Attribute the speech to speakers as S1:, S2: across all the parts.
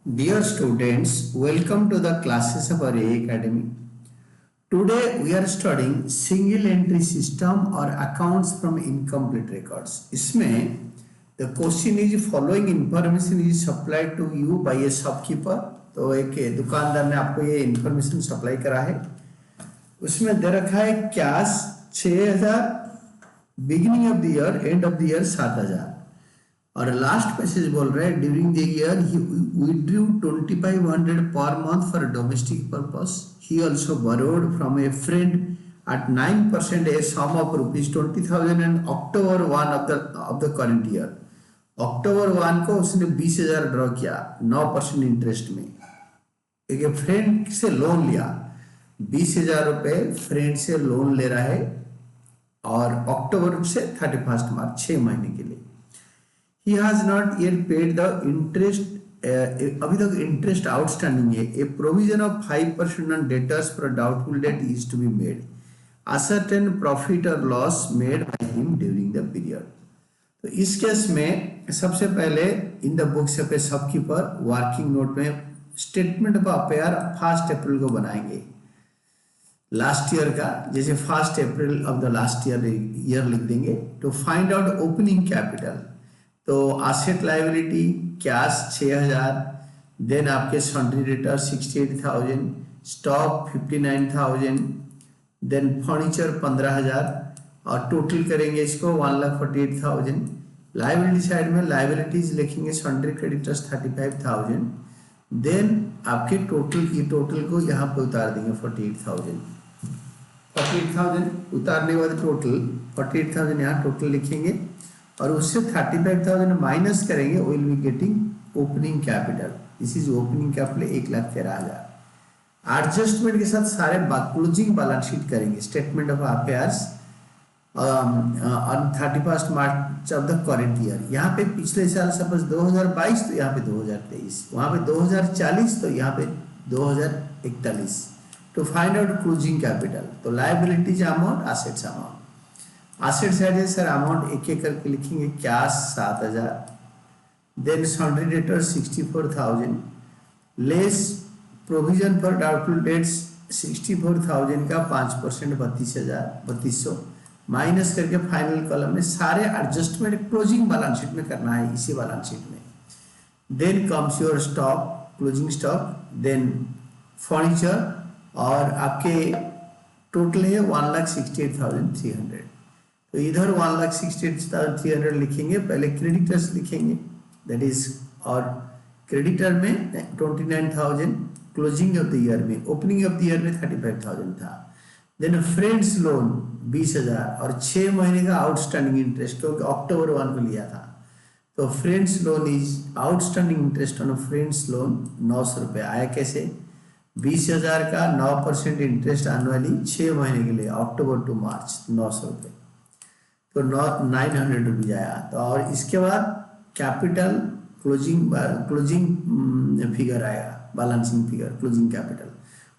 S1: Dear students, welcome to the classes of our A Academy. Today we are studying single entry system or accounts from incomplete records. इसमें the question is following information is supplied to you by a shopkeeper. तो एक दुकानदार ने आपको ये information supply करा है. उसमें दे रखा है cash 6,000, beginning of the year, end of the year 7,000. और लास्ट मैसेज बोल रहे हैं during the year he withdrew 2500 per month for domestic purpose. He also borrowed from a friend at 9% a sum of ₹20,000 in October 1 of the current year. अक्टूबर 1 को उसने 20,000 draw किया 9% interest में. एक फ्रेंड से लोन लिया, 20,000 रुपए फ्रेंड से लोन ले रहा है और अक्टूबर से 31 मार्च 6 महीने के लिए. He has not yet paid the interest. अभी तक इंटरेस्ट आउटस्टैंडिंग है. ए provision of 5% on debtors for doubtful debt is to be made. Ascertain profit or loss made by him during the period. तो इस केस में सबसे पहले in the books of a shopkeeper working note में statement of affair 1 April को बनाएंगे last year का. जैसे 1 April of the last year लिख देंगे. To find out opening capital, तो एसेट लायबिलिटी कैश 6,000, देन आपके sundry debtor 68,000, stock 59,000, then furniture 15,000 और टोटल करेंगे इसको 1,48,000. लायबिलिटी साइड में लायबिलिटीज लिखेंगे सन्ड्री क्रेडिटर्स 35,000, देन आपके टोटल को यहाँ पे उतार देंगे 48,000 उतारने के बाद टोटल 48,000 यहाँ टोटल लिखेंगे और उससे 35,000 माइनस करेंगे. Will be getting opening capital. This is opening capital 1,13,000. Adjustment के साथ सारे क्लोजिंग बैलेंस शीट करेंगे. Statement of affairs on 31 March of the current year. यहाँ पे पिछले साल सपोज 2022 तो यहाँ पे 2023, वहाँ पे 2040 तो यहाँ पे 2041. To find out closing capital, तो liabilities amount, assets amount. Asset side है सर अमाउंट एक एक करके लिखेंगे. Cash 7,000, then sundry debtor 64,000, less provision for doubtful debts 64,000 का 5% 32,000 माइनस करके फाइनल कॉलम में सारे एडजस्टमेंट क्लोजिंग बैलेंस शीट में करना है, इसी बैलेंस शीट में. Then comes your stock, closing stock, then furniture और आपके टोटल है 1,68,300. तो इधर 1,68,300 लिखेंगे. पहले क्रेडिटर्स लिखेंगे दैट इज, और क्रेडिटर में 29,000 क्लोजिंग ऑफ द ईयर में, ओपनिंग ऑफ द ईयर में 35,000 था. देन फ्रेंड्स लोन 20,000 और 6 महीने का आउटस्टैंडिंग इंटरेस्ट, क्योंकि अक्टूबर 1 को लिया था. तो friends loan is outstanding interest on friends loan 900 रुपये आया. कैसे? 20,000 का 9% इंटरेस्ट एनुअली 6 महीने के लिए अक्टूबर टू मार्च 900 रुपये, तो 900 रुपीज आया. तो और इसके बाद कैपिटल क्लोजिंग फिगर आएगा, balancing figure closing capital.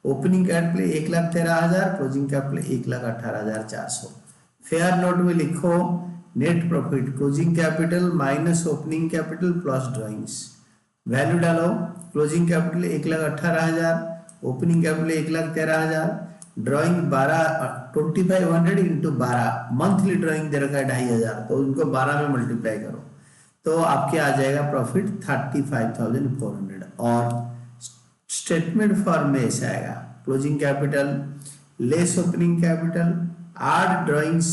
S1: Opening capital 1,13,000, closing capital 1,18,400. Fair note में लिखो net profit closing capital minus opening capital plus drawings. Value डालो. Closing capital 1,18,000, opening capital 1,13,000, drawing 2500 into 12, monthly drawing दे रखा है 2,500, तो उनको 12 में मल्टीप्लाई करो तो आपके आ जाएगा प्रॉफिट 35,400. और स्टेटमेंट फॉर्म में ऐसा आएगा closing capital less opening capital add drawings.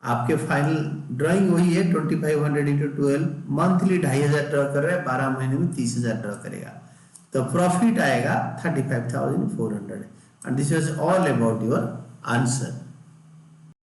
S1: आपके फाइनल ड्राइंग वही है 2500 इंटू 12, मंथली 2,500 ड्रॉ कर रहा है, 12 महीने में 30,000 ड्रॉ करेगा. तो प्रॉफिट आएगा 35,400. And this was all about your answer.